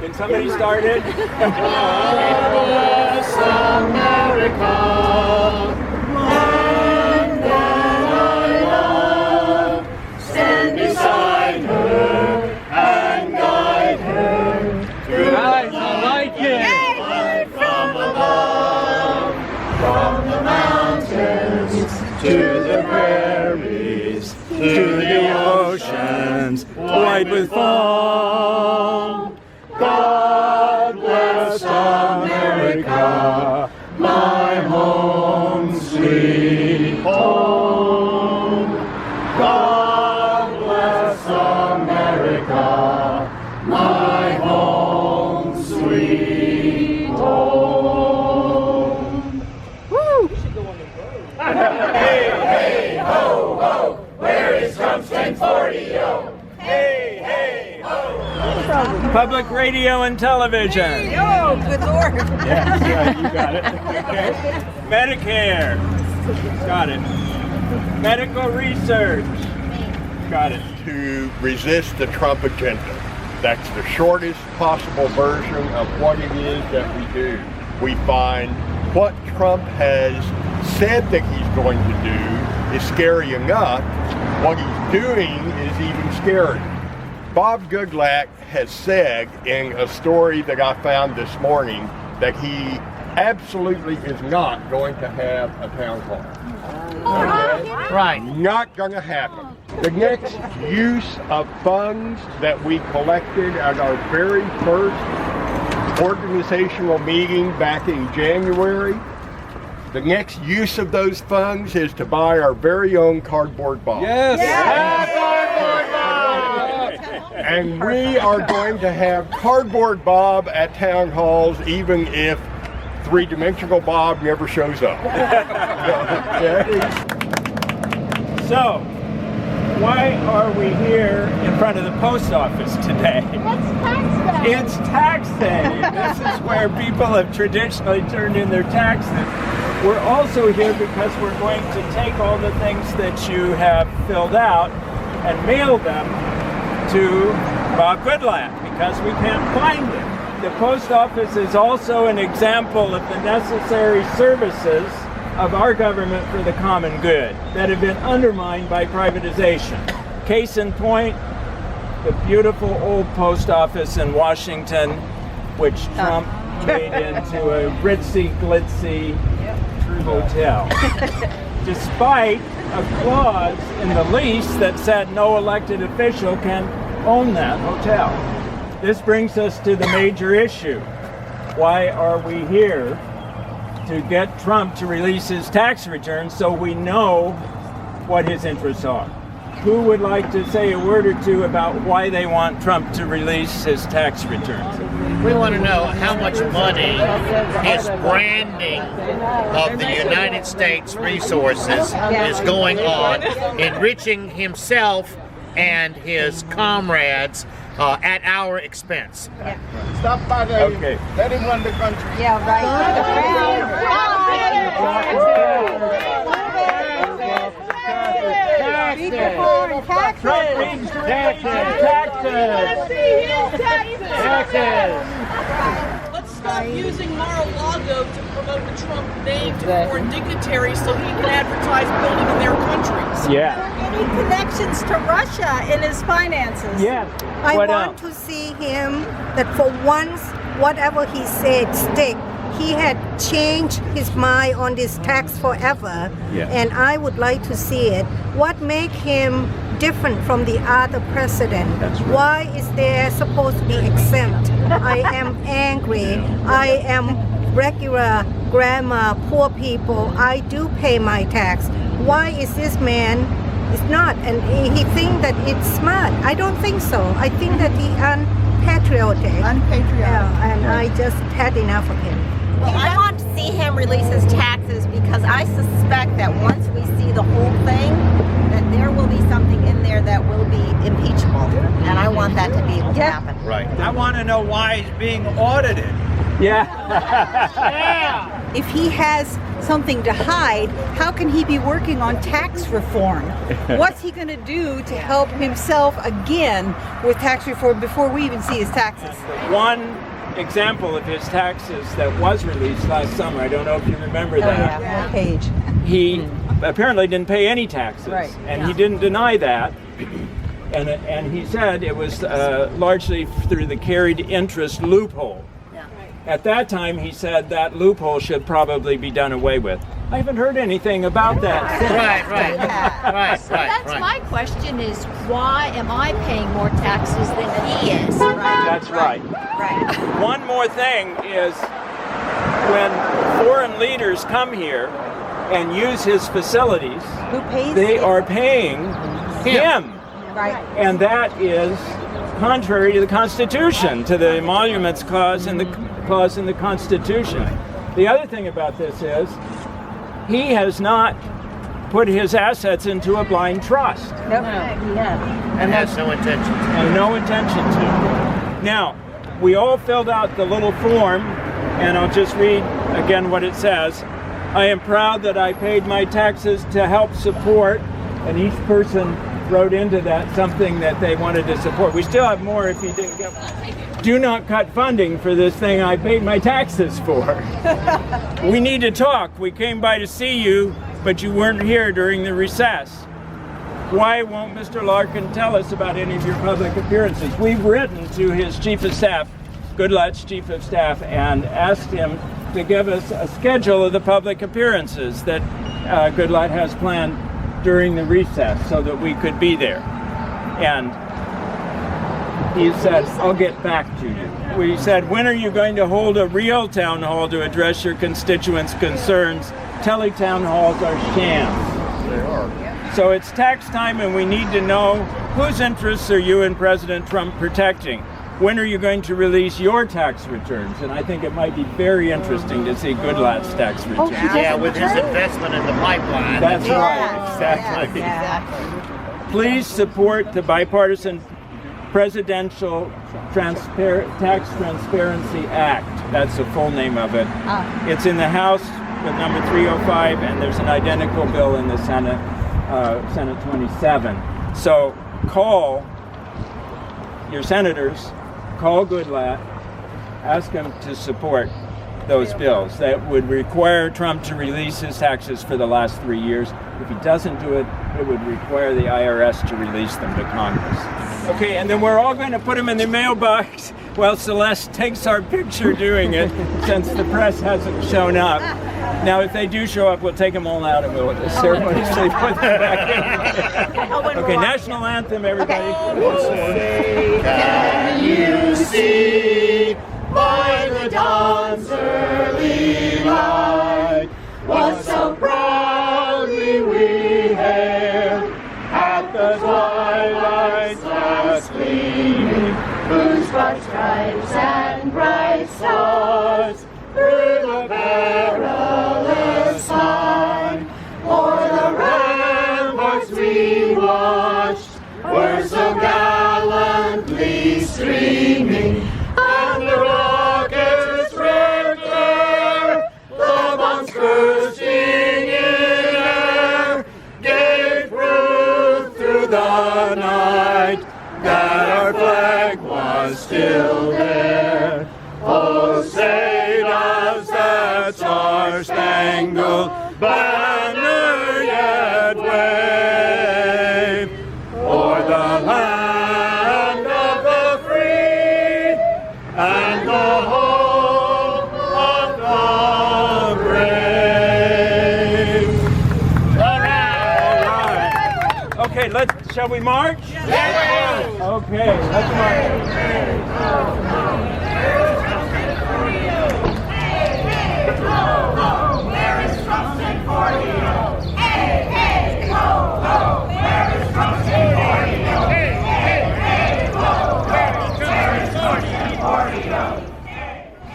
Can somebody start it? God bless America, land that I love. Stand beside her and guide her through the Nice, I like it. light from above, from the mountains to the prairies, to the oceans white with foam. God bless America, my home sweet home. God bless America, my home sweet home. Woo! Hey, hey, ho, ho, where is Trump's 1040, yo? Hey, hey, ho. Public radio and television. Oh, good Lord. Yes, right, you got it. Okay. Medicare. Got it. Medical research. Got it. To resist the Trump agenda. That's the shortest possible version of what it is that we do. We find what Trump has said that he's going to do is scary enough. What he's doing is even scarier. Bob Goodlatte has said in a story that I found this morning that he absolutely is not going to have a town hall. Okay? Right. Not going to happen. The next use of funds that we collected at our very first organizational meeting back in January, the next use of those funds is to buy our very own cardboard box. Yes. And we are going to have Cardboard Bob at town halls even if three-dimensional Bob never shows up. Okay? So, why are we here in front of the post office today? It's tax day. This is where people have traditionally turned in their taxes. We're also here because we're going to take all the things that you have filled out and mail them to Bob Goodlatte because we can't find it. The post office is also an example of the necessary services of our government for the common good that have been undermined by privatization. Case in point, the beautiful old post office in Washington, which Trump made into a ritzy, glitzy hotel. Despite a clause in the lease that said no elected official can own that hotel. This brings us to the major issue. Why are we here? To get Trump to release his tax returns so we know what his interests are. Who would like to say a word or two about why they want Trump to release his tax returns? We want to know how much money his branding of the United States resources is going on, enriching himself and his comrades at our expense. Stop by there. Okay. Let him run the country. Yeah, right. Trump needs taxes. Let's stop using Mar-a-Lago to promote the Trump name to foreign dignitaries so he can advertise building in their countries. Yeah. Any connections to Russia in his finances? Yeah. I What want else? to see him that for once, whatever he said stick. He had changed his mind on this tax forever, Yeah. and I would like to see it. What make him different from the other president? That's right. Why is there supposed to be exempt? I am angry. I am regular grandma, poor people. I do pay my tax. Why is this man is not? And he think that it's smart. I don't think so. I think that he unpatriotic. Yeah, and I just had enough of him. Well, I want to see him release his taxes because I suspect that once we see the whole thing, that there will be something in there that will be impeachable. And I want that to be able to happen. Right. I want to know why he's being audited. Yeah. If he has something to hide, how can he be working on tax reform? What's he going to do to help himself again with tax reform before we even see his taxes? One example of his taxes that was released last summer, I don't know if you remember that. Yeah, one page. He apparently didn't pay any taxes, Right. and he didn't deny that. And he said it was largely through the carried interest loophole. At that time, he said that loophole should probably be done away with. I haven't heard anything about that since. Right. So that's my question is, why am I paying more taxes than he is? That's right. Right. One more thing is when foreign leaders come here and use his facilities, Who pays they him? are paying him. Right. And that is contrary to the Constitution, to the emoluments clause in the Constitution. The other thing about this is he has not put his assets into a blind trust. Nope. And has no intention. And no intention to. Now, we all filled out the little form, and I'll just read again what it says. I am proud that I paid my taxes to help support, and each person wrote into that something that they wanted to support. We still have more if you didn't get one. Do not cut funding for this thing I paid my taxes for. We need to talk. We came by to see you, but you weren't here during the recess. Why won't Mr. Larkin tell us about any of your public appearances? We've written to his chief of staff, Goodlatte's chief of staff, and asked him to give us a schedule of the public appearances that Goodlatte has planned during the recess so that we could be there. And he said, I'll get back to you. We said, when are you going to hold a real town hall to address your constituents' concerns? Tele-town halls are shams. They are. So it's tax time and we need to know whose interests are you and President Trump protecting? When are you going to release your tax returns? And I think it might be very interesting to see Goodlatte's tax returns. Yeah, with his investment in the pipeline. That's right, exactly. Exactly. Please support the bipartisan Presidential Tax Transparency Act. That's the full name of it. It's in the House with number 305, and there's an identical bill in the Senate, Senate 27. So call your senators, call Goodlatte, ask them to support those bills that would require Trump to release his taxes for the last 3 years. If he doesn't do it, it would require the IRS to release them to Congress. Okay, and then we're all going to put them in the mailbox while Celeste takes our picture doing it, since the press hasn't shown up. Now, if they do show up, we'll take them all out and we'll ceremoniously put them back in. Okay, national anthem, everybody. Can you see by the dawn's early light what so proudly we hailed at the twilight's last gleaming, whose bright stripes and bright stars through the perilous night o'er the ramparts we watched were so gallantly streaming, and the rockets' red glare, the bombs bursting in air, gave proof through the night that our flag was still there. Oh, say does that star-spangled banner yet wave o'er the land of the free and the home of the brave. All right. Okay, shall we march? Yes. Okay, let's march.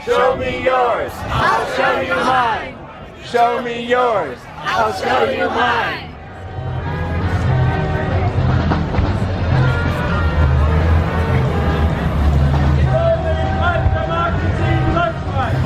Show me yours, I'll show you mine. Show me yours, I'll show you mine. What democracy looks like.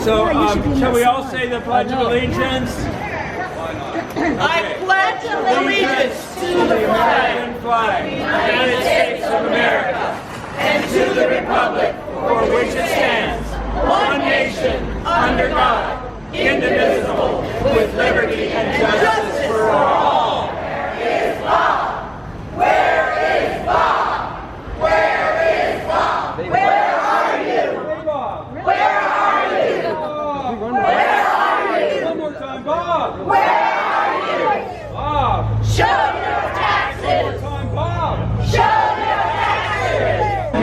So, shall we all say the Pledge of Allegiance? I pledge allegiance to the flag Flag of the United States of America and to the republic for which it stands, one nation, under God, indivisible, with liberty and justice for all. Where is Bob? Where is Bob? Where is Bob? Where are you? Where are you? Where are you? One more time, Bob! Where are you? Bob! Show your taxes! Time, Bob! Show your taxes!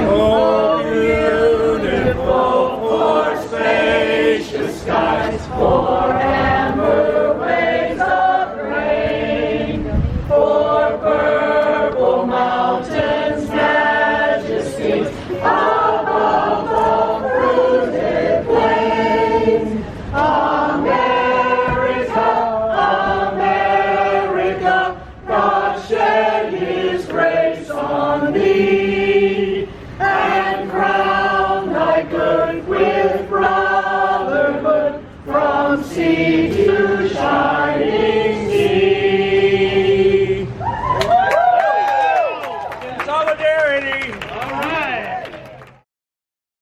Oh, beautiful for spacious skies, for amber waves of rain, for purple mountains, majesties above the fruited plains. America, America, God shed His grace on thee, and crown thy good with brotherhood from sea to shining sea. In solidarity. All right.